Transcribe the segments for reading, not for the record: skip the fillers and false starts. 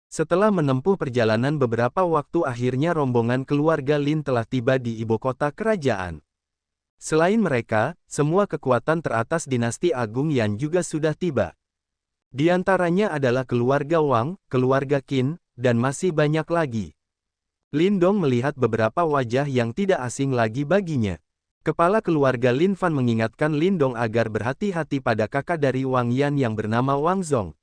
Setelah menempuh perjalanan beberapa waktu akhirnya rombongan keluarga Lin telah tiba di ibu kota kerajaan. Selain mereka, semua kekuatan teratas dinasti Agung Yan juga sudah tiba. Di antaranya adalah keluarga Wang, keluarga Qin, dan masih banyak lagi. Lin Dong melihat beberapa wajah yang tidak asing lagi baginya. Kepala keluarga Lin Fan mengingatkan Lin Dong agar berhati-hati pada kakak dari Wang Yan yang bernama Wang Zong.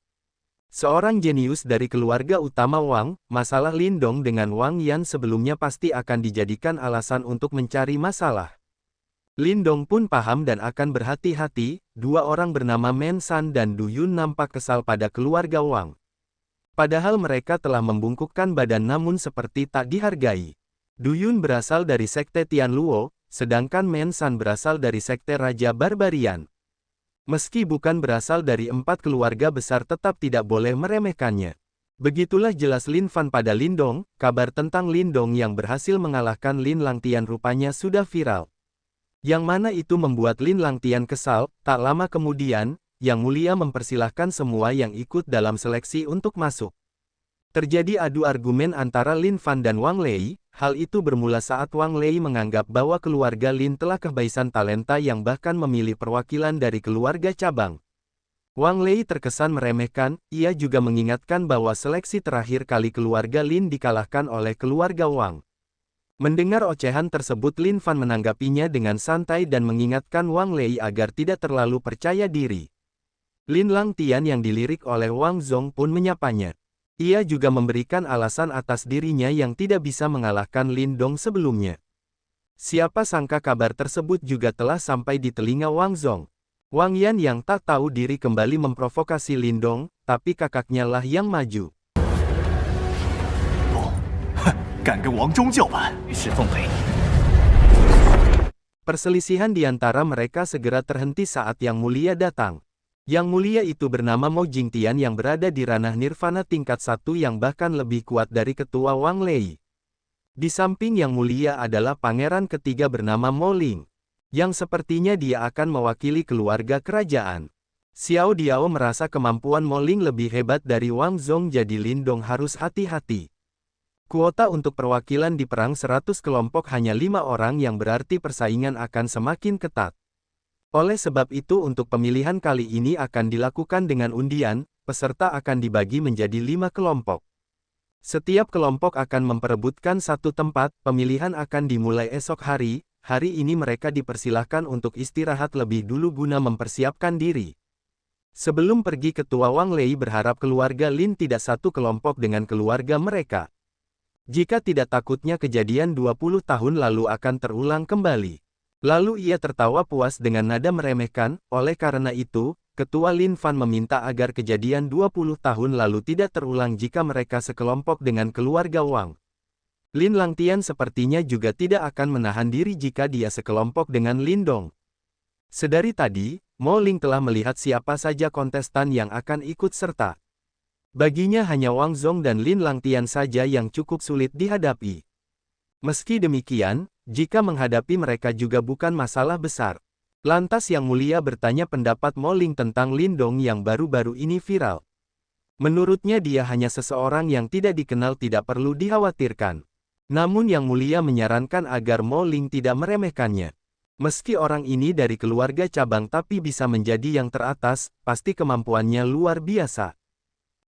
Seorang jenius dari keluarga utama Wang, masalah Lin Dong dengan Wang Yan sebelumnya pasti akan dijadikan alasan untuk mencari masalah. Lin Dong pun paham dan akan berhati-hati. Dua orang bernama Men San dan Du Yun nampak kesal pada keluarga Wang. Padahal mereka telah membungkukkan badan namun seperti tak dihargai. Du Yun berasal dari sekte Tianluo, sedangkan Men San berasal dari sekte Raja Barbarian. Meski bukan berasal dari 4 keluarga besar tetap tidak boleh meremehkannya. Begitulah jelas Lin Fan pada Lin Dong, kabar tentang Lin Dong yang berhasil mengalahkan Lin Langtian rupanya sudah viral. Yang mana itu membuat Lin Langtian kesal. Tak lama kemudian, Yang Mulia mempersilahkan semua yang ikut dalam seleksi untuk masuk. Terjadi adu argumen antara Lin Fan dan Wang Lei. Hal itu bermula saat Wang Lei menganggap bahwa keluarga Lin telah kehabisan talenta yang bahkan memilih perwakilan dari keluarga cabang. Wang Lei terkesan meremehkan. Ia juga mengingatkan bahwa seleksi terakhir kali keluarga Lin dikalahkan oleh keluarga Wang. Mendengar ocehan tersebut Lin Fan menanggapinya dengan santai dan mengingatkan Wang Lei agar tidak terlalu percaya diri. Lin Langtian yang dilirik oleh Wang Zong pun menyapanya. Ia juga memberikan alasan atas dirinya yang tidak bisa mengalahkan Lin Dong sebelumnya. Siapa sangka kabar tersebut juga telah sampai di telinga Wang Zong. Wang Yan yang tak tahu diri kembali memprovokasi Lin Dong, tapi kakaknya lah yang maju. Perselisihan di antara mereka segera terhenti saat Yang Mulia datang. Yang Mulia itu bernama Mo Jingtian yang berada di ranah nirvana tingkat 1 yang bahkan lebih kuat dari ketua Wang Lei. Di samping Yang Mulia adalah pangeran ketiga bernama Mo Ling, yang sepertinya dia akan mewakili keluarga kerajaan. Xiao Diao merasa kemampuan Mo Ling lebih hebat dari Wang Zong, jadi Lin Dong harus hati-hati. Kuota untuk perwakilan di perang 100 kelompok hanya 5 orang yang berarti persaingan akan semakin ketat. Oleh sebab itu untuk pemilihan kali ini akan dilakukan dengan undian, peserta akan dibagi menjadi 5 kelompok. Setiap kelompok akan memperebutkan satu tempat. Pemilihan akan dimulai esok hari. Hari ini mereka dipersilahkan untuk istirahat lebih dulu guna mempersiapkan diri. Sebelum pergi ketua Wang Lei berharap keluarga Lin tidak satu kelompok dengan keluarga mereka. Jika tidak takutnya kejadian 20 tahun lalu akan terulang kembali. Lalu ia tertawa puas dengan nada meremehkan. Oleh karena itu, Ketua Lin Fan meminta agar kejadian 20 tahun lalu tidak terulang jika mereka sekelompok dengan keluarga Wang. Lin Langtian sepertinya juga tidak akan menahan diri jika dia sekelompok dengan Lin Dong. Sedari tadi, Mo Ling telah melihat siapa saja kontestan yang akan ikut serta. Baginya hanya Wang Zong dan Lin Langtian saja yang cukup sulit dihadapi. Meski demikian, jika menghadapi mereka juga bukan masalah besar. Lantas Yang Mulia bertanya pendapat Mo Ling tentang Lin Dong yang baru-baru ini viral. Menurutnya dia hanya seseorang yang tidak dikenal, tidak perlu dikhawatirkan. Namun Yang Mulia menyarankan agar Mo Ling tidak meremehkannya. Meski orang ini dari keluarga cabang tapi bisa menjadi yang teratas, pasti kemampuannya luar biasa.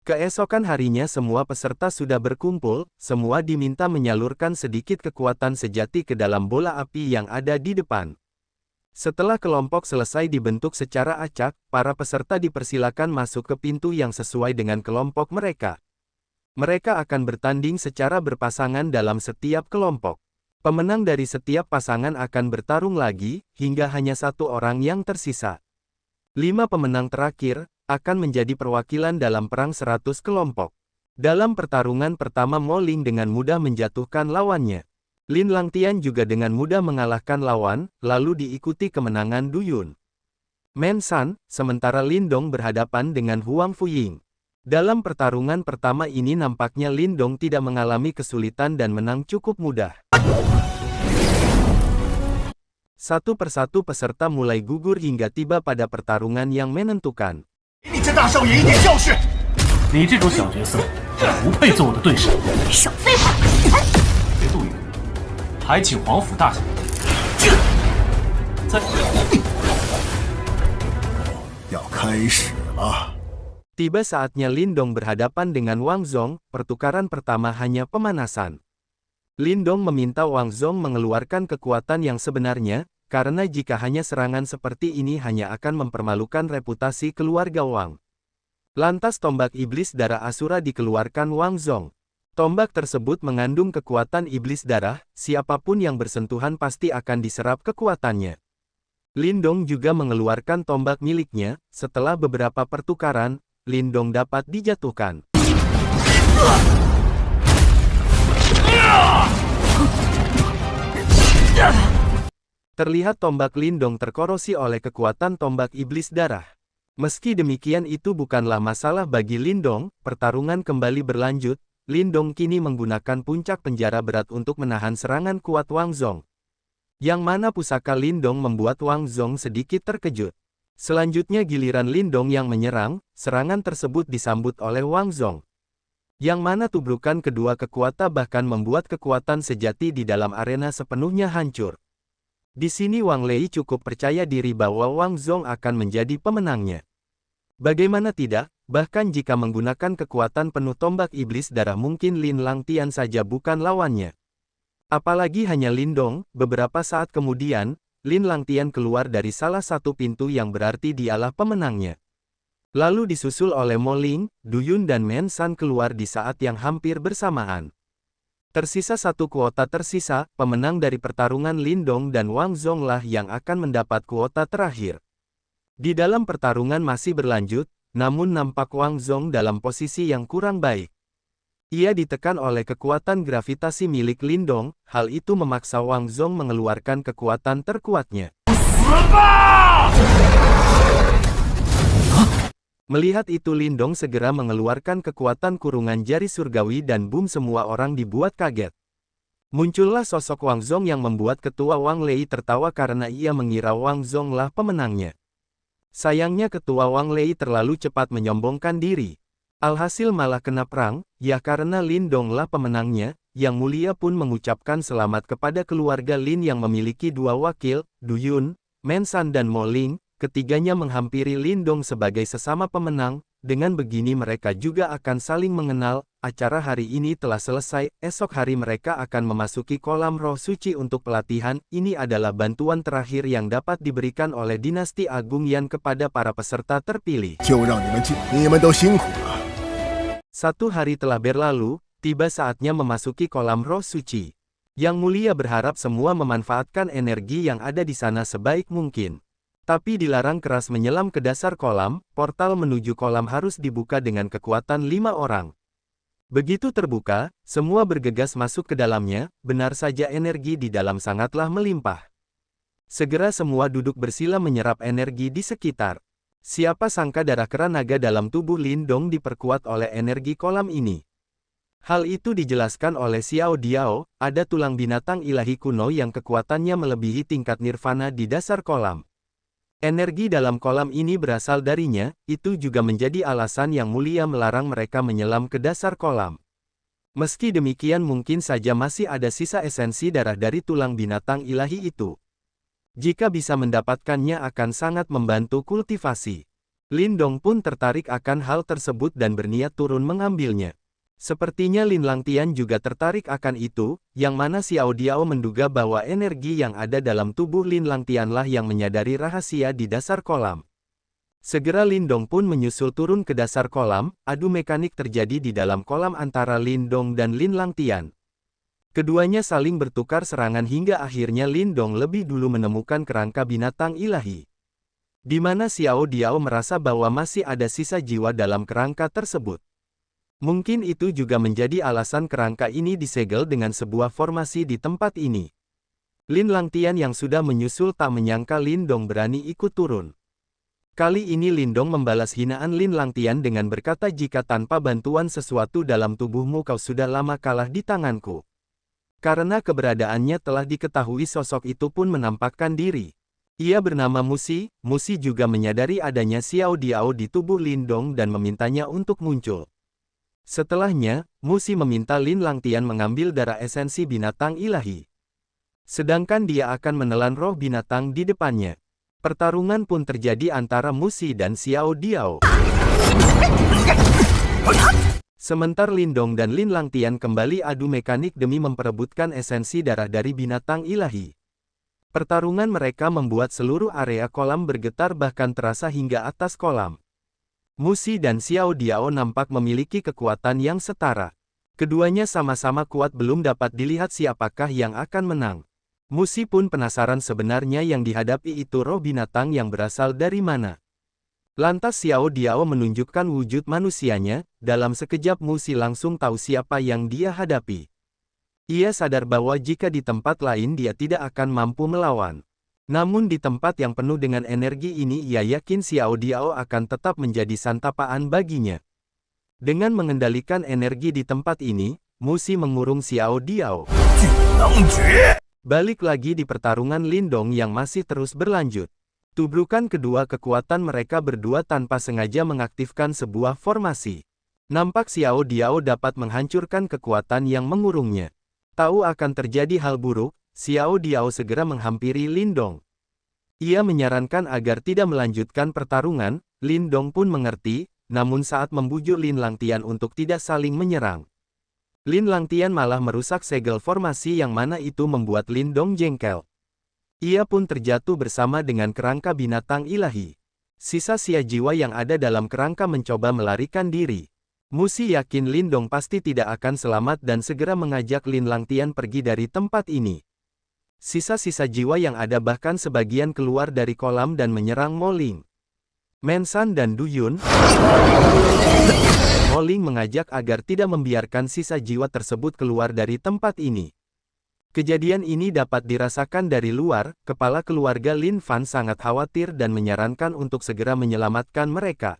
Keesokan harinya semua peserta sudah berkumpul, semua diminta menyalurkan sedikit kekuatan sejati ke dalam bola api yang ada di depan. Setelah kelompok selesai dibentuk secara acak, para peserta dipersilakan masuk ke pintu yang sesuai dengan kelompok mereka. Mereka akan bertanding secara berpasangan dalam setiap kelompok. Pemenang dari setiap pasangan akan bertarung lagi, hingga hanya satu orang yang tersisa. 5 pemenang terakhir akan menjadi perwakilan dalam perang 100 kelompok. Dalam pertarungan pertama Mo Ling dengan mudah menjatuhkan lawannya. Lin Langtian juga dengan mudah mengalahkan lawan, lalu diikuti kemenangan Du Yun. Men San, sementara Lin Dong berhadapan dengan Huang Fuying. Dalam pertarungan pertama ini nampaknya Lin Dong tidak mengalami kesulitan dan menang cukup mudah. Satu persatu peserta mulai gugur hingga tiba pada pertarungan yang menentukan. 你这大少爷一点教训！你这种小角色，不配做我的对手。少废话！别杜宇，还请皇甫大人。在。要开始了。 Tiba saatnya Lindong berhadapan dengan Wang Zhong, pertukaran pertama hanya pemanasan. Lindong meminta Wang Zhong mengeluarkan kekuatan yang sebenarnya, karena jika hanya serangan seperti ini hanya akan mempermalukan reputasi keluarga Wang. Lantas tombak iblis darah Asura dikeluarkan Wang Zhong. Tombak tersebut mengandung kekuatan iblis darah, siapapun yang bersentuhan pasti akan diserap kekuatannya. Lindong juga mengeluarkan tombak miliknya, setelah beberapa pertukaran, Lindong dapat dijatuhkan. Terlihat tombak Lindong terkorosi oleh kekuatan tombak iblis darah. Meski demikian itu bukanlah masalah bagi Lindong, pertarungan kembali berlanjut, Lindong kini menggunakan puncak penjara berat untuk menahan serangan kuat Wang Zhong. Yang mana pusaka Lindong membuat Wang Zhong sedikit terkejut. Selanjutnya giliran Lindong yang menyerang, serangan tersebut disambut oleh Wang Zhong. Yang mana tubrukan kedua kekuatan bahkan membuat kekuatan sejati di dalam arena sepenuhnya hancur. Di sini Wang Lei cukup percaya diri bahwa Wang Zhong akan menjadi pemenangnya. Bagaimana tidak, bahkan jika menggunakan kekuatan penuh tombak iblis darah mungkin Lin Langtian saja bukan lawannya. Apalagi hanya Lindong, beberapa saat kemudian, Lin Langtian keluar dari salah satu pintu yang berarti dialah pemenangnya. Lalu disusul oleh Mo Ling, Du Yun dan Men San keluar di saat yang hampir bersamaan. Tersisa satu kuota tersisa, pemenang dari pertarungan Lindong dan Wang Zhong lah yang akan mendapat kuota terakhir. Di dalam pertarungan masih berlanjut, namun nampak Wang Zhong dalam posisi yang kurang baik. Ia ditekan oleh kekuatan gravitasi milik Lindong, hal itu memaksa Wang Zhong mengeluarkan kekuatan terkuatnya. Melihat itu Lindong segera mengeluarkan kekuatan kurungan jari surgawi dan boom semua orang dibuat kaget. Muncullah sosok Wang Zhong yang membuat ketua Wang Lei tertawa karena ia mengira Wang Zhong lah pemenangnya. Sayangnya ketua Wang Lei terlalu cepat menyombongkan diri. Alhasil malah kena perang, ya karena Lindong lah pemenangnya, Yang Mulia pun mengucapkan selamat kepada keluarga Lin yang memiliki dua wakil, Du Yun, Men San dan Mo Ling, ketiganya menghampiri Lindong sebagai sesama pemenang, dengan begini mereka juga akan saling mengenal, acara hari ini telah selesai, esok hari mereka akan memasuki kolam roh suci untuk pelatihan, ini adalah bantuan terakhir yang dapat diberikan oleh dinasti Agung Yan kepada para peserta terpilih. 就让你们进，你们都辛苦了。 Satu hari telah berlalu, tiba saatnya memasuki kolam roh suci. Yang Mulia berharap semua memanfaatkan energi yang ada di sana sebaik mungkin. Tapi dilarang keras menyelam ke dasar kolam, portal menuju kolam harus dibuka dengan kekuatan 5 orang. Begitu terbuka, semua bergegas masuk ke dalamnya, benar saja energi di dalam sangatlah melimpah. Segera semua duduk bersila menyerap energi di sekitar. Siapa sangka darah kera naga dalam tubuh Lindong diperkuat oleh energi kolam ini. Hal itu dijelaskan oleh Xiao Diao, ada tulang binatang ilahi kuno yang kekuatannya melebihi tingkat nirvana di dasar kolam. Energi dalam kolam ini berasal darinya, itu juga menjadi alasan Yang Mulia melarang mereka menyelam ke dasar kolam. Meski demikian mungkin saja masih ada sisa esensi darah dari tulang binatang ilahi itu. Jika bisa mendapatkannya akan sangat membantu kultivasi. Lindong pun tertarik akan hal tersebut dan berniat turun mengambilnya. Sepertinya Lin Langtian juga tertarik akan itu, yang mana Xiao Diao menduga bahwa energi yang ada dalam tubuh Lin Langtianlah yang menyadari rahasia di dasar kolam. Segera Lindong pun menyusul turun ke dasar kolam, adu mekanik terjadi di dalam kolam antara Lindong dan Lin Langtian. Keduanya saling bertukar serangan hingga akhirnya Lindong lebih dulu menemukan kerangka binatang ilahi. Di mana Xiao Diao merasa bahwa masih ada sisa jiwa dalam kerangka tersebut. Mungkin itu juga menjadi alasan kerangka ini disegel dengan sebuah formasi di tempat ini. Lin Langtian yang sudah menyusul tak menyangka Lindong berani ikut turun. Kali ini Lindong membalas hinaan Lin Langtian dengan berkata jika tanpa bantuan sesuatu dalam tubuhmu kau sudah lama kalah di tanganku. Karena keberadaannya telah diketahui sosok itu pun menampakkan diri. Ia bernama Musi, Musi juga menyadari adanya Xiao Diao di tubuh Lindong dan memintanya untuk muncul. Setelahnya, Musi meminta Lin Langtian mengambil darah esensi binatang ilahi. Sedangkan dia akan menelan roh binatang di depannya. Pertarungan pun terjadi antara Musi dan Xiao Diao. Sementara Lindong dan Lin Langtian kembali adu mekanik demi memperebutkan esensi darah dari binatang ilahi. Pertarungan mereka membuat seluruh area kolam bergetar bahkan terasa hingga atas kolam. Musi dan Xiao Diao nampak memiliki kekuatan yang setara. Keduanya sama-sama kuat, belum dapat dilihat siapakah yang akan menang. Musi pun penasaran sebenarnya yang dihadapi itu roh binatang yang berasal dari mana. Lantas Xiao Diao menunjukkan wujud manusianya, dalam sekejap Musi langsung tahu siapa yang dia hadapi. Ia sadar bahwa jika di tempat lain dia tidak akan mampu melawan. Namun di tempat yang penuh dengan energi ini ia yakin Xiao Diao akan tetap menjadi santapaan baginya. Dengan mengendalikan energi di tempat ini, Musi mengurung Xiao Diao. Balik lagi di pertarungan Lindong yang masih terus berlanjut. Tubrukan kedua kekuatan mereka berdua tanpa sengaja mengaktifkan sebuah formasi. Nampak Xiao Diao dapat menghancurkan kekuatan yang mengurungnya. Tahu akan terjadi hal buruk, Xiao Diao segera menghampiri Lindong. Ia menyarankan agar tidak melanjutkan pertarungan. Lindong pun mengerti, namun saat membujuk Lin Langtian untuk tidak saling menyerang, Lin Langtian malah merusak segel formasi yang mana itu membuat Lindong jengkel. Ia pun terjatuh bersama dengan kerangka binatang ilahi. Sisa sia jiwa yang ada dalam kerangka mencoba melarikan diri. Musi yakin Lindong pasti tidak akan selamat dan segera mengajak Lin Langtian pergi dari tempat ini. Sisa-sisa jiwa yang ada bahkan sebagian keluar dari kolam dan menyerang Moling. Mensan dan Duyun. Moling mengajak agar tidak membiarkan sisa jiwa tersebut keluar dari tempat ini. Kejadian ini dapat dirasakan dari luar. Kepala keluarga Lin Fan sangat khawatir dan menyarankan untuk segera menyelamatkan mereka.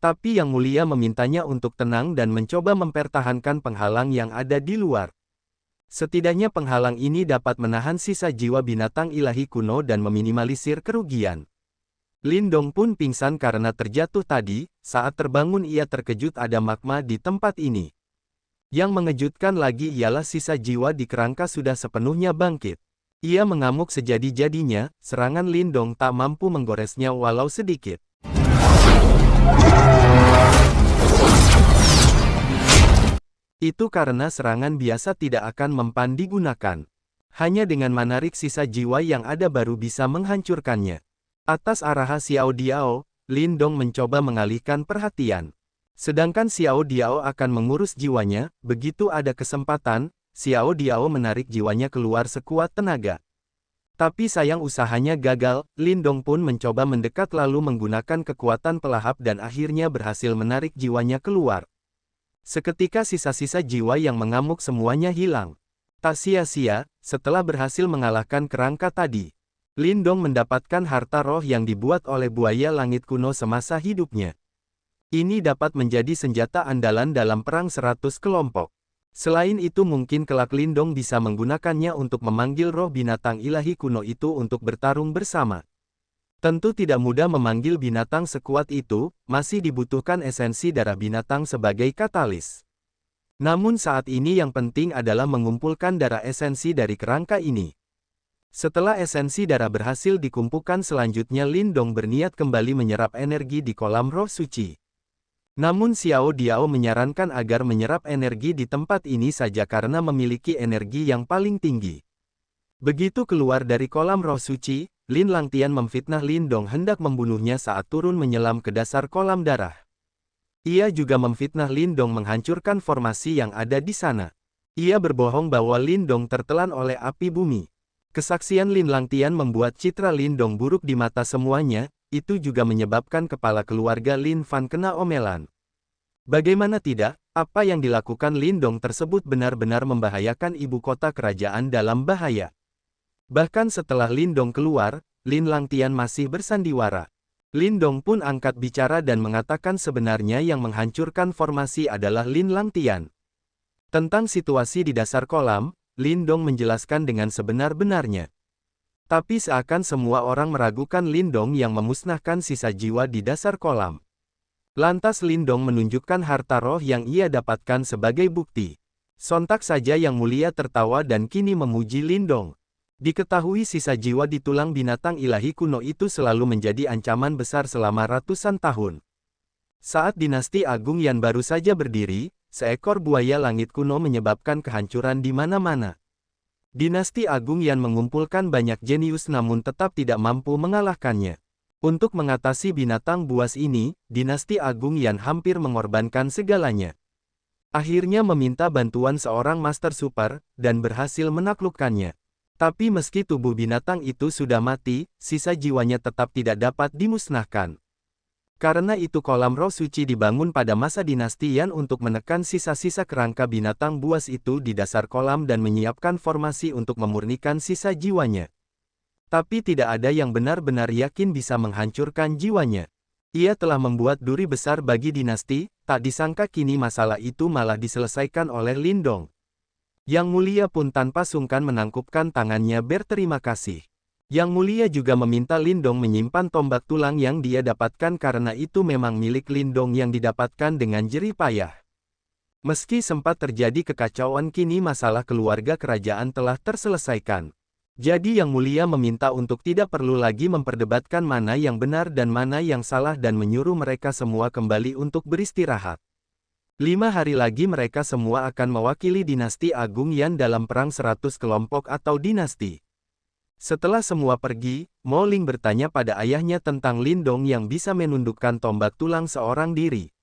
Tapi Yang Mulia memintanya untuk tenang dan mencoba mempertahankan penghalang yang ada di luar. Setidaknya penghalang ini dapat menahan sisa jiwa binatang ilahi kuno dan meminimalisir kerugian. Lindong pun pingsan karena terjatuh tadi. Saat terbangun ia terkejut ada magma di tempat ini. Yang mengejutkan lagi ialah sisa jiwa di kerangka sudah sepenuhnya bangkit. Ia mengamuk sejadi-jadinya, serangan Lindong tak mampu menggoresnya walau sedikit. Itu karena serangan biasa tidak akan mempan digunakan. Hanya dengan menarik sisa jiwa yang ada baru bisa menghancurkannya. Atas arahan Xiao Diao, Lindong mencoba mengalihkan perhatian. Sedangkan Xiao Diao akan mengurus jiwanya. Begitu ada kesempatan, Xiao Diao menarik jiwanya keluar sekuat tenaga. Tapi sayang usahanya gagal. Lindong pun mencoba mendekat lalu menggunakan kekuatan pelahap dan akhirnya berhasil menarik jiwanya keluar. Seketika sisa-sisa jiwa yang mengamuk semuanya hilang. Tak sia-sia, setelah berhasil mengalahkan kerangka tadi, Lindong mendapatkan harta roh yang dibuat oleh buaya langit kuno semasa hidupnya. Ini dapat menjadi senjata andalan dalam perang 100 kelompok. Selain itu mungkin kelak Lindong bisa menggunakannya untuk memanggil roh binatang ilahi kuno itu untuk bertarung bersama. Tentu tidak mudah memanggil binatang sekuat itu, masih dibutuhkan esensi darah binatang sebagai katalis. Namun saat ini yang penting adalah mengumpulkan darah esensi dari kerangka ini. Setelah esensi darah berhasil dikumpulkan selanjutnya Lindong berniat kembali menyerap energi di kolam roh suci. Namun Xiao Diao menyarankan agar menyerap energi di tempat ini saja karena memiliki energi yang paling tinggi. Begitu keluar dari kolam roh suci, Lin Langtian memfitnah Lindong hendak membunuhnya saat turun menyelam ke dasar kolam darah. Ia juga memfitnah Lindong menghancurkan formasi yang ada di sana. Ia berbohong bahwa Lindong tertelan oleh api bumi. Kesaksian Lin Langtian membuat citra Lindong buruk di mata semuanya. Itu juga menyebabkan kepala keluarga Lin Fan kena omelan. Bagaimana tidak, apa yang dilakukan Lindong tersebut benar-benar membahayakan ibu kota kerajaan dalam bahaya. Bahkan setelah Lindong keluar, Lin Langtian masih bersandiwara. Lindong pun angkat bicara dan mengatakan sebenarnya yang menghancurkan formasi adalah Lin Langtian. Tentang situasi di dasar kolam, Lindong menjelaskan dengan sebenar-benarnya. Tapi seakan semua orang meragukan Lindong yang memusnahkan sisa jiwa di dasar kolam. Lantas Lindong menunjukkan harta roh yang ia dapatkan sebagai bukti. Sontak saja Yang Mulia tertawa dan kini memuji Lindong. Diketahui sisa jiwa di tulang binatang ilahi kuno itu selalu menjadi ancaman besar selama ratusan tahun. Saat dinasti Agung Yan baru saja berdiri, seekor buaya langit kuno menyebabkan kehancuran di mana-mana. Dinasti Agung Yan mengumpulkan banyak jenius namun tetap tidak mampu mengalahkannya. Untuk mengatasi binatang buas ini, dinasti Agung Yan hampir mengorbankan segalanya. Akhirnya meminta bantuan seorang Master Super, dan berhasil menaklukkannya. Tapi meski tubuh binatang itu sudah mati, sisa jiwanya tetap tidak dapat dimusnahkan. Karena itu kolam roh suci dibangun pada masa dinasti Yan untuk menekan sisa-sisa kerangka binatang buas itu di dasar kolam dan menyiapkan formasi untuk memurnikan sisa jiwanya. Tapi tidak ada yang benar-benar yakin bisa menghancurkan jiwanya. Ia telah membuat duri besar bagi dinasti, tak disangka kini masalah itu malah diselesaikan oleh Lindong. Yang Mulia pun tanpa sungkan menangkupkan tangannya berterima kasih. Yang Mulia juga meminta Lindong menyimpan tombak tulang yang dia dapatkan karena itu memang milik Lindong yang didapatkan dengan jerih payah. Meski sempat terjadi kekacauan kini masalah keluarga kerajaan telah terselesaikan. Jadi Yang Mulia meminta untuk tidak perlu lagi memperdebatkan mana yang benar dan mana yang salah dan menyuruh mereka semua kembali untuk beristirahat. 5 hari lagi mereka semua akan mewakili dinasti Agung Yan dalam perang 100 kelompok atau dinasti. Setelah semua pergi, Mo Ling bertanya pada ayahnya tentang Lindong yang bisa menundukkan tombak tulang seorang diri.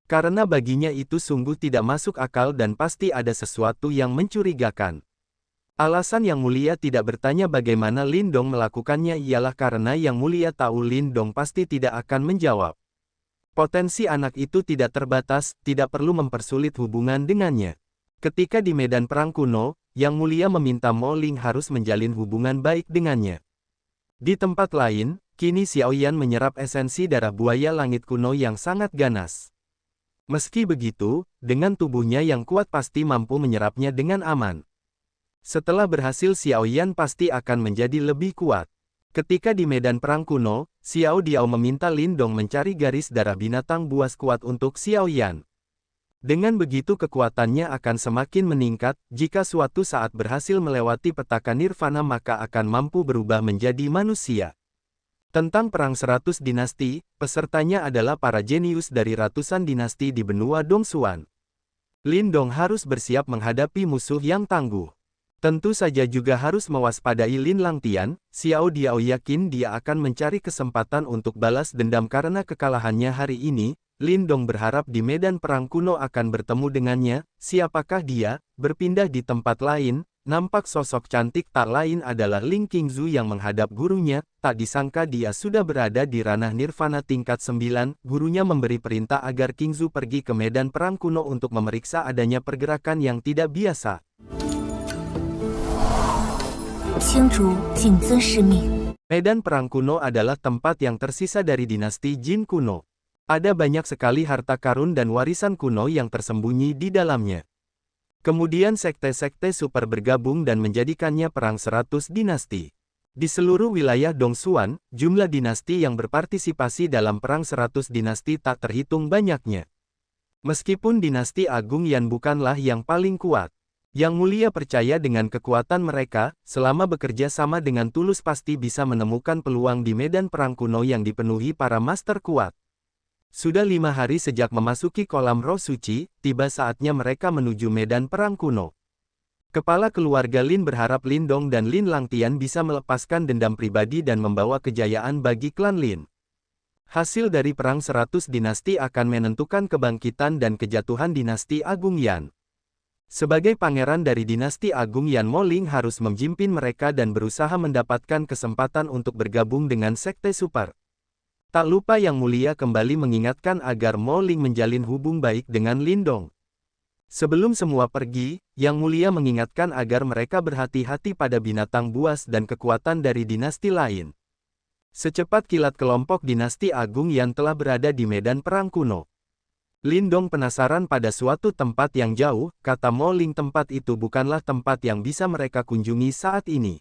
Karena baginya itu sungguh tidak masuk akal dan pasti ada sesuatu yang mencurigakan. Alasan Yang Mulia tidak bertanya bagaimana Lindong melakukannya ialah karena Yang Mulia tahu Lindong pasti tidak akan menjawab. Potensi anak itu tidak terbatas, tidak perlu mempersulit hubungan dengannya. Ketika di medan perang kuno, Yang Mulia meminta Mo Ling harus menjalin hubungan baik dengannya. Di tempat lain, kini Xiaoyan menyerap esensi darah buaya langit kuno yang sangat ganas. Meski begitu, dengan tubuhnya yang kuat pasti mampu menyerapnya dengan aman. Setelah berhasil Xiaoyan pasti akan menjadi lebih kuat. Ketika di medan perang kuno, Xiao Diao meminta Lindong mencari garis darah binatang buas kuat untuk Xiaoyan. Dengan begitu kekuatannya akan semakin meningkat, jika suatu saat berhasil melewati petaka nirvana maka akan mampu berubah menjadi manusia. Tentang perang 100 dinasti, pesertanya adalah para jenius dari ratusan dinasti di benua Dongsuan. Lindong harus bersiap menghadapi musuh yang tangguh. Tentu saja juga harus mewaspadai Lin Langtian. Xiao Diao yakin dia akan mencari kesempatan untuk balas dendam karena kekalahannya hari ini. Lindong berharap di medan perang kuno akan bertemu dengannya. Siapakah dia? Berpindah di tempat lain, nampak sosok cantik tak lain adalah Ling Qingzu yang menghadap gurunya. Tak disangka dia sudah berada di ranah nirvana tingkat 9. Gurunya memberi perintah agar Qingzu pergi ke medan perang kuno untuk memeriksa adanya pergerakan yang tidak biasa. Medan perang kuno adalah tempat yang tersisa dari dinasti Jin kuno. Ada banyak sekali harta karun dan warisan kuno yang tersembunyi di dalamnya. Kemudian sekte-sekte super bergabung dan menjadikannya perang 100 dinasti. Di seluruh wilayah Dongsuan, jumlah dinasti yang berpartisipasi dalam perang 100 dinasti tak terhitung banyaknya. Meskipun dinasti Agung Yan bukanlah yang paling kuat, Yang Mulia percaya dengan kekuatan mereka, selama bekerja sama dengan tulus pasti bisa menemukan peluang di medan perang kuno yang dipenuhi para master kuat. Sudah 5 hari sejak memasuki kolam roh suci, tiba saatnya mereka menuju medan perang kuno. Kepala keluarga Lin berharap Lindong dan Lin Langtian bisa melepaskan dendam pribadi dan membawa kejayaan bagi klan Lin. Hasil dari perang 100 dinasti akan menentukan kebangkitan dan kejatuhan dinasti Agung Yan. Sebagai pangeran dari dinasti Agung Yan, Mo Ling harus memimpin mereka dan berusaha mendapatkan kesempatan untuk bergabung dengan sekte super. Tak lupa Yang Mulia kembali mengingatkan agar Mo Ling menjalin hubung baik dengan Lindong. Sebelum semua pergi, Yang Mulia mengingatkan agar mereka berhati-hati pada binatang buas dan kekuatan dari dinasti lain. Secepat kilat kelompok dinasti Agung Yan telah berada di medan perang kuno. Lindong penasaran pada suatu tempat yang jauh, kata Mo Ling tempat itu bukanlah tempat yang bisa mereka kunjungi saat ini.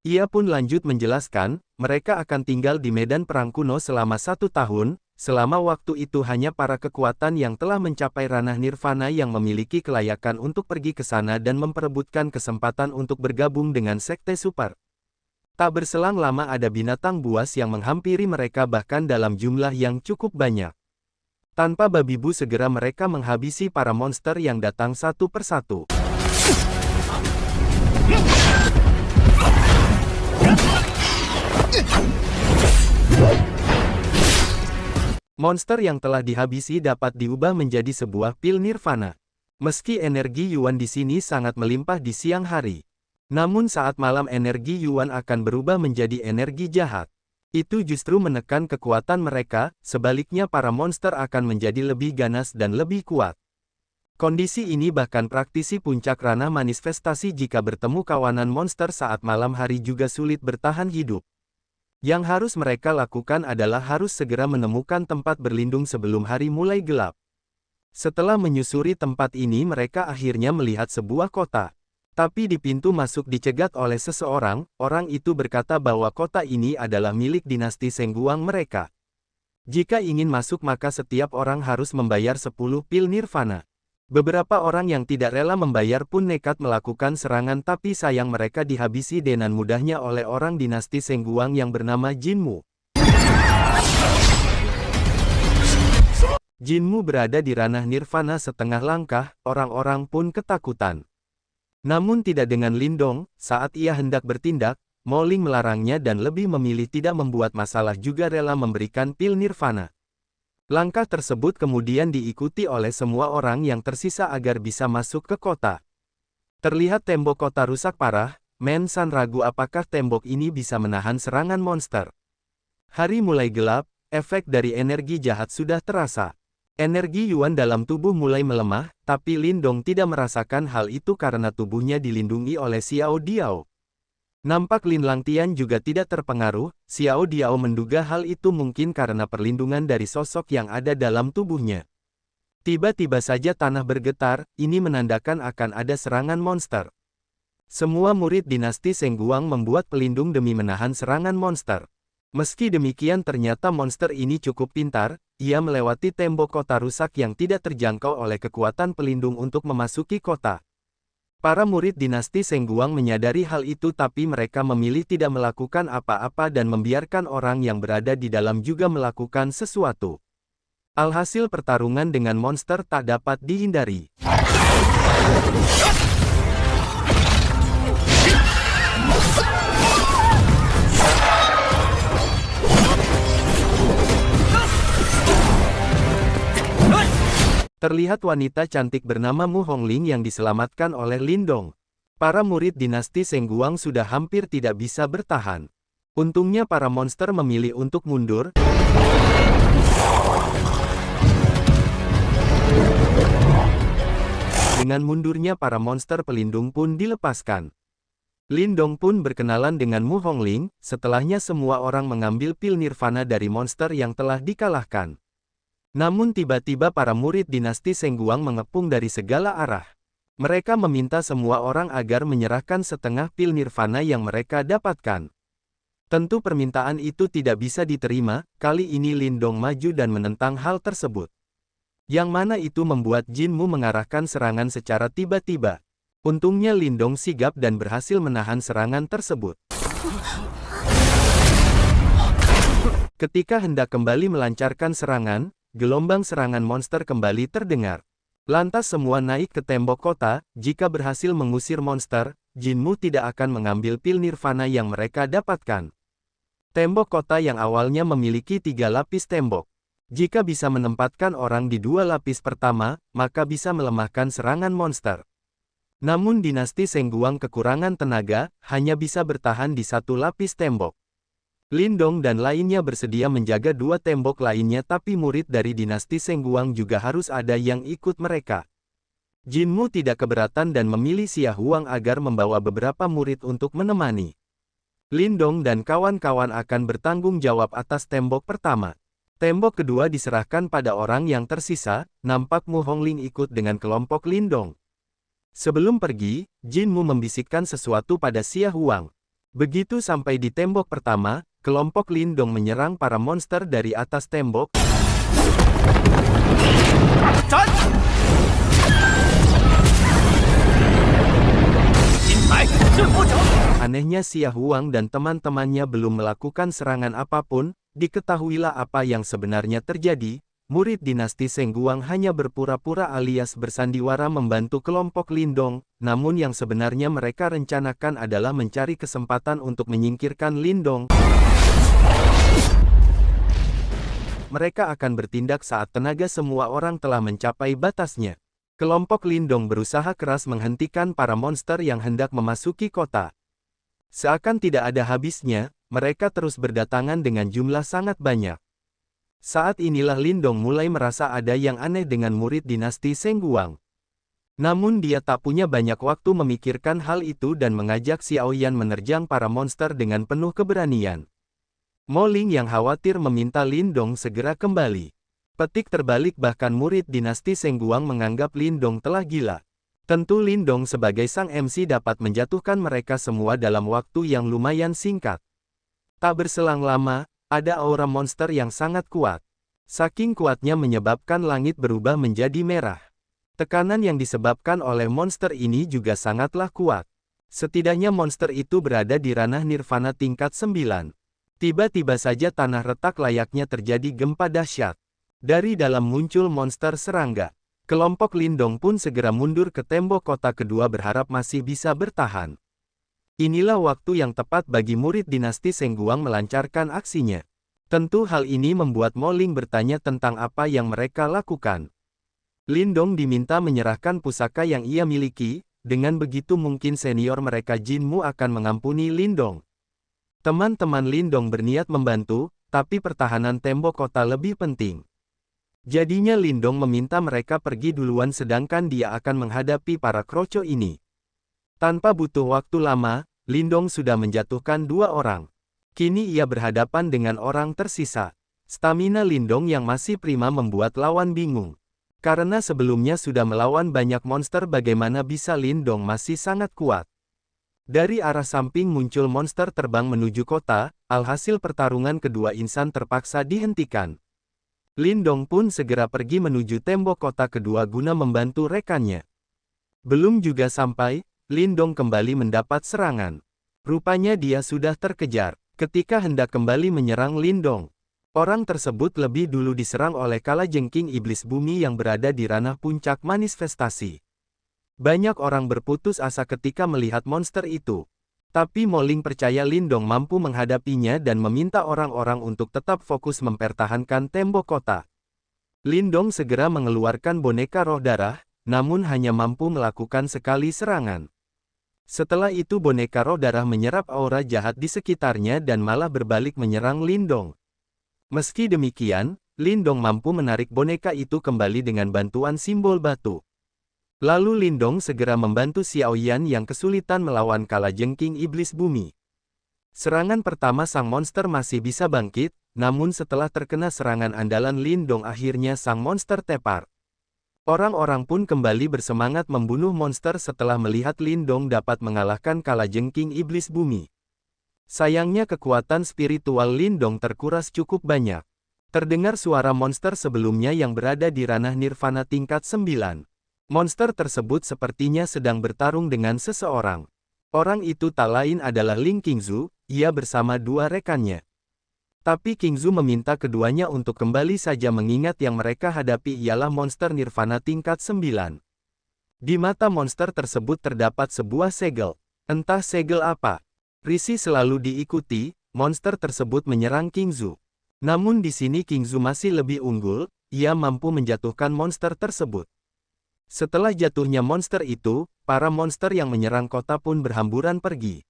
Ia pun lanjut menjelaskan, mereka akan tinggal di medan perang kuno selama 1 tahun, selama waktu itu hanya para kekuatan yang telah mencapai ranah nirvana yang memiliki kelayakan untuk pergi ke sana dan memperebutkan kesempatan untuk bergabung dengan sekte super. Tak berselang lama ada binatang buas yang menghampiri mereka bahkan dalam jumlah yang cukup banyak. Tanpa babi bu segera mereka menghabisi para monster yang datang satu persatu. Monster yang telah dihabisi dapat diubah menjadi sebuah pil nirvana. Meski energi Yuan di sini sangat melimpah di siang hari. Namun saat malam energi Yuan akan berubah menjadi energi jahat. Itu justru menekan kekuatan mereka, sebaliknya para monster akan menjadi lebih ganas dan lebih kuat. Kondisi ini bahkan praktisi puncak ranah manifestasi jika bertemu kawanan monster saat malam hari juga sulit bertahan hidup. Yang harus mereka lakukan adalah harus segera menemukan tempat berlindung sebelum hari mulai gelap. Setelah menyusuri tempat ini mereka akhirnya melihat sebuah kota. Tapi di pintu masuk dicegat oleh seseorang, orang itu berkata bahwa kota ini adalah milik dinasti Sengguang mereka. Jika ingin masuk maka setiap orang harus membayar 10 pil nirvana. Beberapa orang yang tidak rela membayar pun nekat melakukan serangan tapi sayang mereka dihabisi dengan mudahnya oleh orang dinasti Sengguang yang bernama Jinmu. Jinmu berada di ranah nirvana setengah langkah, orang-orang pun ketakutan. Namun tidak dengan Lindong, saat ia hendak bertindak, Mo Ling melarangnya dan lebih memilih tidak membuat masalah juga rela memberikan pil nirvana. Langkah tersebut kemudian diikuti oleh semua orang yang tersisa agar bisa masuk ke kota. Terlihat tembok kota rusak parah, Men San ragu apakah tembok ini bisa menahan serangan monster. Hari mulai gelap, efek dari energi jahat sudah terasa. Energi Yuan dalam tubuh mulai melemah, tapi Lindong tidak merasakan hal itu karena tubuhnya dilindungi oleh Xiao Diao. Nampak Lin Langtian juga tidak terpengaruh, Xiao Diao menduga hal itu mungkin karena perlindungan dari sosok yang ada dalam tubuhnya. Tiba-tiba saja tanah bergetar, ini menandakan akan ada serangan monster. Semua murid dinasti Sengguang membuat pelindung demi menahan serangan monster. Meski demikian ternyata monster ini cukup pintar, ia melewati tembok kota rusak yang tidak terjangkau oleh kekuatan pelindung untuk memasuki kota. Para murid dinasti Sengguang menyadari hal itu tapi mereka memilih tidak melakukan apa-apa dan membiarkan orang yang berada di dalam juga melakukan sesuatu. Alhasil pertarungan dengan monster tak dapat dihindari. Terlihat wanita cantik bernama Mu Hongling yang diselamatkan oleh Lindong. Para murid dinasti Sengguang sudah hampir tidak bisa bertahan. Untungnya para monster memilih untuk mundur. Dengan mundurnya para monster pelindung pun dilepaskan. Lindong pun berkenalan dengan Mu Hongling, setelahnya semua orang mengambil pil nirvana dari monster yang telah dikalahkan. Namun tiba-tiba para murid dinasti Sengguang mengepung dari segala arah. Mereka meminta semua orang agar menyerahkan setengah pil nirvana yang mereka dapatkan. Tentu permintaan itu tidak bisa diterima, kali ini Lindong maju dan menentang hal tersebut. Yang mana itu membuat Jinmu mengarahkan serangan secara tiba-tiba. Untungnya Lindong sigap dan berhasil menahan serangan tersebut. Ketika hendak kembali melancarkan serangan, gelombang serangan monster kembali terdengar. Lantas semua naik ke tembok kota, jika berhasil mengusir monster, Jinmu tidak akan mengambil pil nirvana yang mereka dapatkan. Tembok kota yang awalnya memiliki 3 lapis tembok. Jika bisa menempatkan orang di 2 lapis pertama, maka bisa melemahkan serangan monster. Namun dinasti Sengguang kekurangan tenaga, hanya bisa bertahan di 1 lapis tembok. Lindong dan lainnya bersedia menjaga 2 tembok lainnya tapi murid dari dinasti Sengguang juga harus ada yang ikut mereka. Jinmu tidak keberatan dan memilih Xia Huang agar membawa beberapa murid untuk menemani. Lindong dan kawan-kawan akan bertanggung jawab atas tembok pertama. Tembok kedua diserahkan pada orang yang tersisa, nampak Mu Hongling ikut dengan kelompok Lindong. Sebelum pergi, Jinmu membisikkan sesuatu pada Xia Huang. Begitu sampai di tembok pertama, kelompok Lindong menyerang para monster dari atas tembok. 斩！金牌制服者。 Anehnya Xia Huang dan teman-temannya belum melakukan serangan apapun, diketahuilah apa yang sebenarnya terjadi. Murid dinasti Sengguang hanya berpura-pura alias bersandiwara membantu kelompok Lindong, namun yang sebenarnya mereka rencanakan adalah mencari kesempatan untuk menyingkirkan Lindong. Mereka akan bertindak saat tenaga semua orang telah mencapai batasnya. Kelompok Lindong berusaha keras menghentikan para monster yang hendak memasuki kota. Seakan tidak ada habisnya, mereka terus berdatangan dengan jumlah sangat banyak. Saat inilah Lindong mulai merasa ada yang aneh dengan murid dinasti Sengguang. Namun dia tak punya banyak waktu memikirkan hal itu dan mengajak Xiaoyan menerjang para monster dengan penuh keberanian. Mo Ling yang khawatir meminta Lindong segera kembali. Petik terbalik bahkan murid dinasti Sengguang menganggap Lindong telah gila. Tentu Lindong sebagai sang MC dapat menjatuhkan mereka semua dalam waktu yang lumayan singkat. Tak berselang lama, ada aura monster yang sangat kuat. Saking kuatnya menyebabkan langit berubah menjadi merah. Tekanan yang disebabkan oleh monster ini juga sangatlah kuat. Setidaknya monster itu berada di ranah nirvana tingkat 9. Tiba-tiba saja tanah retak layaknya terjadi gempa dahsyat. Dari dalam muncul monster serangga. Kelompok Lindong pun segera mundur ke tembok kota kedua berharap masih bisa bertahan. Inilah waktu yang tepat bagi murid dinasti Sengguang melancarkan aksinya. Tentu hal ini membuat Mo Ling bertanya tentang apa yang mereka lakukan. Lindong diminta menyerahkan pusaka yang ia miliki, dengan begitu mungkin senior mereka Jinmu akan mengampuni Lindong. Teman-teman Lindong berniat membantu, tapi pertahanan tembok kota lebih penting. Jadinya Lindong meminta mereka pergi duluan sedangkan dia akan menghadapi para kroco ini. Tanpa butuh waktu lama, Lindong sudah menjatuhkan 2 orang. Kini ia berhadapan dengan orang tersisa. Stamina Lindong yang masih prima membuat lawan bingung. Karena sebelumnya sudah melawan banyak monster bagaimana bisa Lindong masih sangat kuat. Dari arah samping muncul monster terbang menuju kota, alhasil pertarungan kedua insan terpaksa dihentikan. Lindong pun segera pergi menuju tembok kota kedua guna membantu rekannya. Belum juga sampai, Lindong kembali mendapat serangan. Rupanya dia sudah terkejar. Ketika hendak kembali menyerang Lindong, orang tersebut lebih dulu diserang oleh kalajengking iblis bumi yang berada di ranah puncak manifestasi. Banyak orang berputus asa ketika melihat monster itu. Tapi Mo Ling percaya Lindong mampu menghadapinya dan meminta orang-orang untuk tetap fokus mempertahankan tembok kota. Lindong segera mengeluarkan boneka roh darah, namun hanya mampu melakukan sekali serangan. Setelah itu boneka roh darah menyerap aura jahat di sekitarnya dan malah berbalik menyerang Lindong. Meski demikian, Lindong mampu menarik boneka itu kembali dengan bantuan simbol batu. Lalu Lindong segera membantu Xiaoyan yang kesulitan melawan kalajengking iblis bumi. Serangan pertama sang monster masih bisa bangkit, namun setelah terkena serangan andalan Lindong akhirnya sang monster tepar. Orang-orang pun kembali bersemangat membunuh monster setelah melihat Lindong dapat mengalahkan kalajengking iblis bumi. Sayangnya kekuatan spiritual Lindong terkuras cukup banyak. Terdengar suara monster sebelumnya yang berada di ranah nirvana tingkat 9. Monster tersebut sepertinya sedang bertarung dengan seseorang. Orang itu tak lain adalah Ling Qingzu, ia bersama 2 rekannya. Tapi Qingzu meminta keduanya untuk kembali saja mengingat yang mereka hadapi ialah monster nirvana tingkat 9. Di mata monster tersebut terdapat sebuah segel. Entah segel apa. Risi selalu diikuti, monster tersebut menyerang Qingzu. Namun di sini Qingzu masih lebih unggul, ia mampu menjatuhkan monster tersebut. Setelah jatuhnya monster itu, para monster yang menyerang kota pun berhamburan pergi.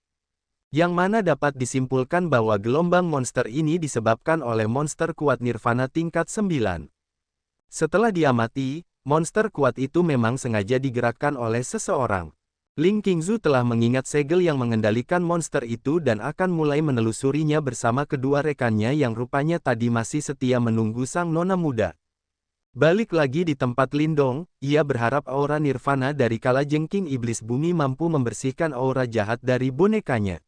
Yang mana dapat disimpulkan bahwa gelombang monster ini disebabkan oleh monster kuat nirvana tingkat 9. Setelah diamati, monster kuat itu memang sengaja digerakkan oleh seseorang. Ling Qingzu telah mengingat segel yang mengendalikan monster itu dan akan mulai menelusurinya bersama kedua rekannya yang rupanya tadi masih setia menunggu sang nona muda. Balik lagi di tempat Lindong, ia berharap aura nirvana dari kalajengking iblis bumi mampu membersihkan aura jahat dari bonekanya.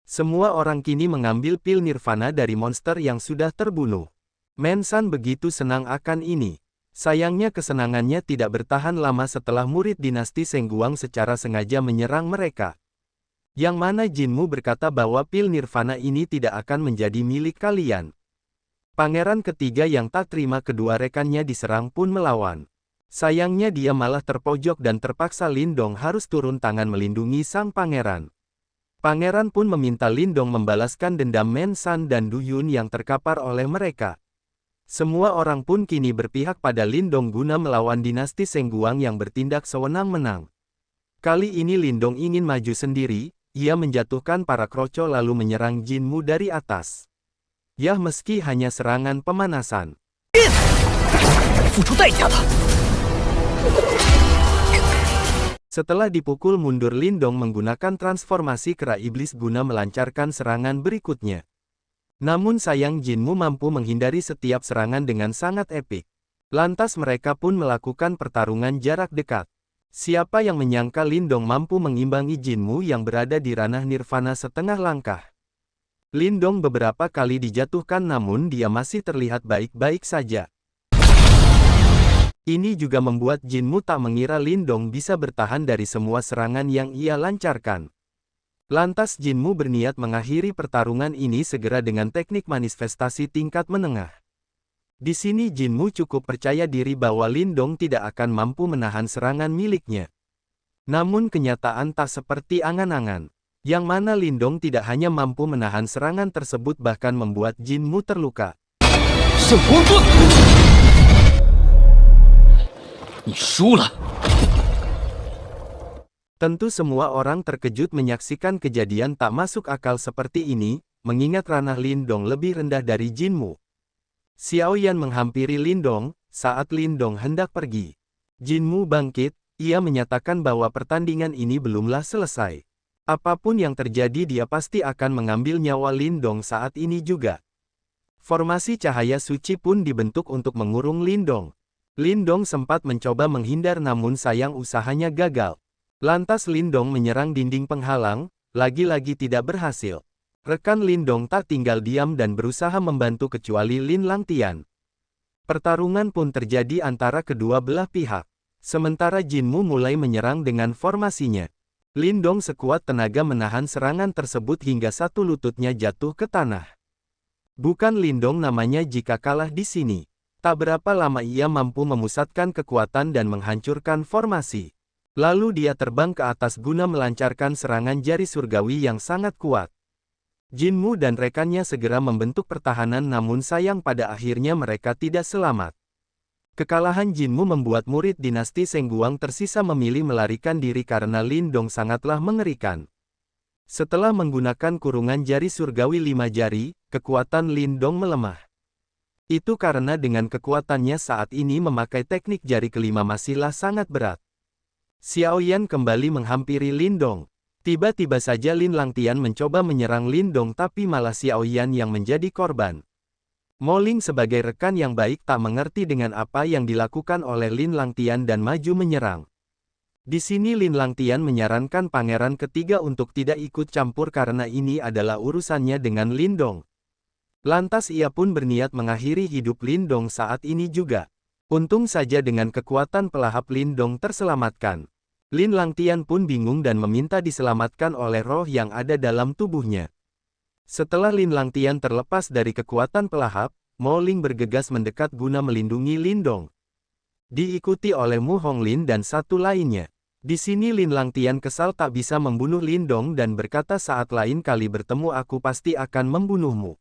Semua orang kini mengambil pil nirvana dari monster yang sudah terbunuh. Mensan begitu senang akan ini. Sayangnya kesenangannya tidak bertahan lama setelah murid dinasti Sengguang secara sengaja menyerang mereka. Yang mana Jinmu berkata bahwa pil nirvana ini tidak akan menjadi milik kalian. Pangeran ketiga yang tak terima kedua rekannya diserang pun melawan. Sayangnya dia malah terpojok dan terpaksa Lindong harus turun tangan melindungi sang pangeran. Pangeran pun meminta Lindong membalaskan dendam Men San dan Du Yun yang terkapar oleh mereka. Semua orang pun kini berpihak pada Lindong guna melawan dinasti Sengguang yang bertindak sewenang-wenang. Kali ini Lindong ingin maju sendiri, ia menjatuhkan para kroco lalu menyerang Jinmu dari atas. Yah meski hanya serangan pemanasan. Setelah dipukul mundur Lindong menggunakan transformasi kera iblis guna melancarkan serangan berikutnya. Namun sayang Jinmu mampu menghindari setiap serangan dengan sangat epik. Lantas mereka pun melakukan pertarungan jarak dekat. Siapa yang menyangka Lindong mampu mengimbangi Jinmu yang berada di ranah nirvana setengah langkah. Lindong beberapa kali dijatuhkan namun dia masih terlihat baik-baik saja. Ini juga membuat Jinmu tak mengira Lindong bisa bertahan dari semua serangan yang ia lancarkan. Lantas Jinmu berniat mengakhiri pertarungan ini segera dengan teknik manifestasi tingkat menengah. Di sini Jinmu cukup percaya diri bahwa Lindong tidak akan mampu menahan serangan miliknya. Namun kenyataan tak seperti angan-angan. Yang mana Lindong tidak hanya mampu menahan serangan tersebut bahkan membuat Jinmu terluka. Tentu semua orang terkejut menyaksikan kejadian tak masuk akal seperti ini, mengingat ranah Lindong lebih rendah dari Jinmu. Xiaoyan menghampiri Lindong, saat Lindong hendak pergi. Jinmu bangkit, ia menyatakan bahwa pertandingan ini belumlah selesai. Apapun yang terjadi dia pasti akan mengambil nyawa Lindong saat ini juga. Formasi cahaya suci pun dibentuk untuk mengurung Lindong. Lindong sempat mencoba menghindar namun sayang usahanya gagal. Lantas Lindong menyerang dinding penghalang, lagi-lagi tidak berhasil. Rekan Lindong tak tinggal diam dan berusaha membantu kecuali Lin Langtian. Pertarungan pun terjadi antara kedua belah pihak. Sementara Jinmu mulai menyerang dengan formasinya. Lindong sekuat tenaga menahan serangan tersebut hingga satu lututnya jatuh ke tanah. Bukan Lindong namanya jika kalah di sini. Tak berapa lama ia mampu memusatkan kekuatan dan menghancurkan formasi. Lalu dia terbang ke atas guna melancarkan serangan jari surgawi yang sangat kuat. Jinmu dan rekannya segera membentuk pertahanan namun sayang pada akhirnya mereka tidak selamat. Kekalahan Jinmu membuat murid dinasti Sengguang tersisa memilih melarikan diri karena Lindong sangatlah mengerikan. Setelah menggunakan kurungan jari surgawi 5 jari, kekuatan Lindong melemah. Itu karena dengan kekuatannya saat ini memakai teknik jari kelima masihlah sangat berat. Xiaoyan kembali menghampiri Lindong. Tiba-tiba saja Lin Langtian mencoba menyerang Lindong tapi malah Xiaoyan yang menjadi korban. Mo Ling sebagai rekan yang baik tak mengerti dengan apa yang dilakukan oleh Lin Langtian dan maju menyerang. Di sini Lin Langtian menyarankan pangeran ketiga untuk tidak ikut campur karena ini adalah urusannya dengan Lindong. Lantas ia pun berniat mengakhiri hidup Lindong saat ini juga. Untung saja dengan kekuatan pelahap Lindong terselamatkan. Lin Langtian pun bingung dan meminta diselamatkan oleh roh yang ada dalam tubuhnya. Setelah Lin Langtian terlepas dari kekuatan pelahap, Mo Ling bergegas mendekat guna melindungi Lindong. Diikuti oleh Mu Honglin dan satu lainnya. Di sini Lin Langtian kesal tak bisa membunuh Lindong dan berkata saat lain kali bertemu aku pasti akan membunuhmu.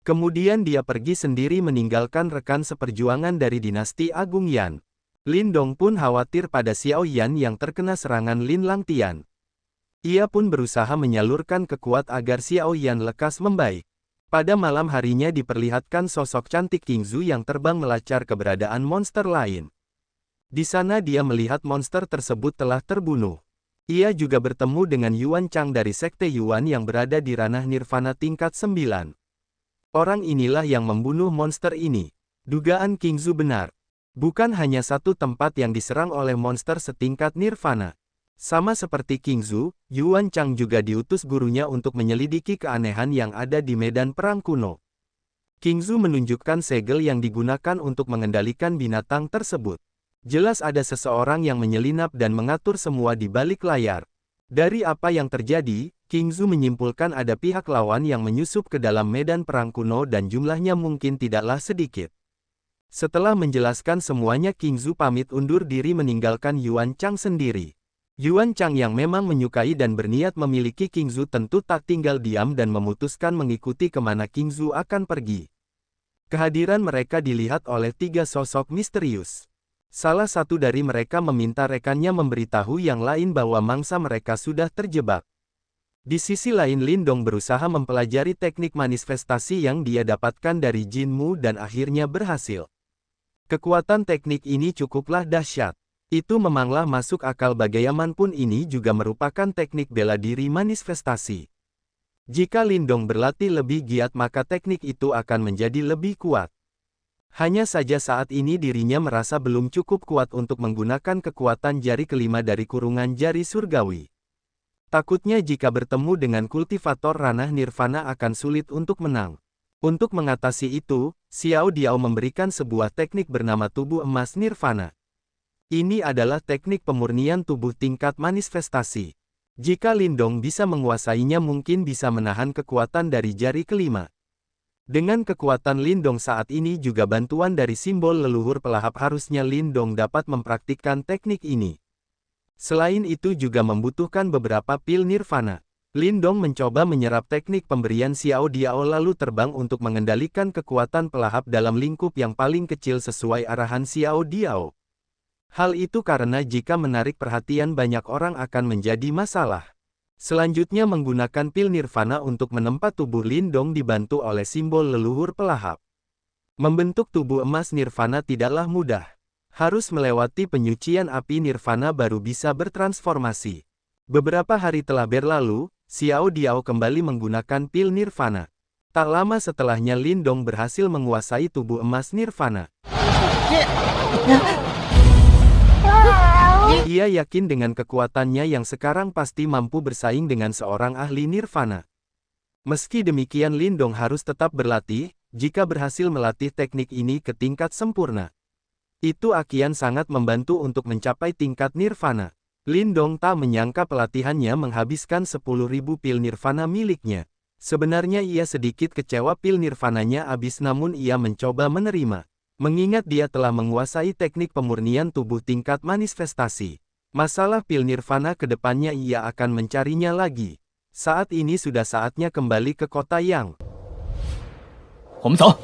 Kemudian dia pergi sendiri meninggalkan rekan seperjuangan dari dinasti Agung Yan. Lindong pun khawatir pada Xiaoyan yang terkena serangan Lin Langtian. Ia pun berusaha menyalurkan kekuatan agar Xiaoyan lekas membaik. Pada malam harinya diperlihatkan sosok cantik Qingzu yang terbang melacak keberadaan monster lain. Di sana dia melihat monster tersebut telah terbunuh. Ia juga bertemu dengan Yuan Chang dari Sekte Yuan yang berada di ranah nirvana tingkat 9. Orang inilah yang membunuh monster ini. Dugaan Qingzu benar. Bukan hanya satu tempat yang diserang oleh monster setingkat nirvana. Sama seperti Qingzu, Yuan Chang juga diutus gurunya untuk menyelidiki keanehan yang ada di medan perang kuno. Qingzu menunjukkan segel yang digunakan untuk mengendalikan binatang tersebut. Jelas ada seseorang yang menyelinap dan mengatur semua di balik layar. Dari apa yang terjadi, Qingzu menyimpulkan ada pihak lawan yang menyusup ke dalam medan perang kuno dan jumlahnya mungkin tidaklah sedikit. Setelah menjelaskan semuanya, Qingzu pamit undur diri meninggalkan Yuan Chang sendiri. Yuan Chang yang memang menyukai dan berniat memiliki Qingzu tentu tak tinggal diam dan memutuskan mengikuti kemana Qingzu akan pergi. Kehadiran mereka dilihat oleh 3 sosok misterius. Salah satu dari mereka meminta rekannya memberitahu yang lain bahwa mangsa mereka sudah terjebak. Di sisi lain, Lin Dong berusaha mempelajari teknik manifestasi yang dia dapatkan dari Jin Mu dan akhirnya berhasil. Kekuatan teknik ini cukuplah dahsyat. Itu memanglah masuk akal, bagaimanapun ini juga merupakan teknik bela diri manifestasi. Jika Lin Dong berlatih lebih giat maka teknik itu akan menjadi lebih kuat. Hanya saja saat ini dirinya merasa belum cukup kuat untuk menggunakan kekuatan jari kelima dari kurungan jari surgawi. Takutnya jika bertemu dengan kultivator ranah nirvana akan sulit untuk menang. Untuk mengatasi itu, Xiao Diao memberikan sebuah teknik bernama tubuh emas nirvana. Ini adalah teknik pemurnian tubuh tingkat manifestasi. Jika Lin Dong bisa menguasainya mungkin bisa menahan kekuatan dari jari kelima. Dengan kekuatan Lin Dong saat ini juga bantuan dari simbol leluhur pelahap harusnya Lin Dong dapat mempraktikkan teknik ini. Selain itu juga membutuhkan beberapa pil nirvana. Lin Dong mencoba menyerap teknik pemberian Xiao Diao lalu terbang untuk mengendalikan kekuatan pelahap dalam lingkup yang paling kecil sesuai arahan Xiao Diao. Hal itu karena jika menarik perhatian banyak orang akan menjadi masalah. Selanjutnya menggunakan pil nirvana untuk menempa tubuh Lin Dong dibantu oleh simbol leluhur pelahap. Membentuk tubuh emas nirvana tidaklah mudah. Harus melewati penyucian api nirvana baru bisa bertransformasi. Beberapa hari telah berlalu, Xiao Diao kembali menggunakan pil nirvana. Tak lama setelahnya Lin Dong berhasil menguasai tubuh emas nirvana. Ia yakin dengan kekuatannya yang sekarang pasti mampu bersaing dengan seorang ahli nirvana. Meski demikian Lin Dong harus tetap berlatih, jika berhasil melatih teknik ini ke tingkat sempurna. Itu akan sangat membantu untuk mencapai tingkat nirvana. Lin Dong tak menyangka pelatihannya menghabiskan 10.000 pil nirvana miliknya. Sebenarnya ia sedikit kecewa pil nirvananya habis namun ia mencoba menerima. Mengingat dia telah menguasai teknik pemurnian tubuh tingkat manifestasi. Masalah pil nirvana ke depannya ia akan mencarinya lagi. Saat ini sudah saatnya kembali ke kota Yang. 我们走。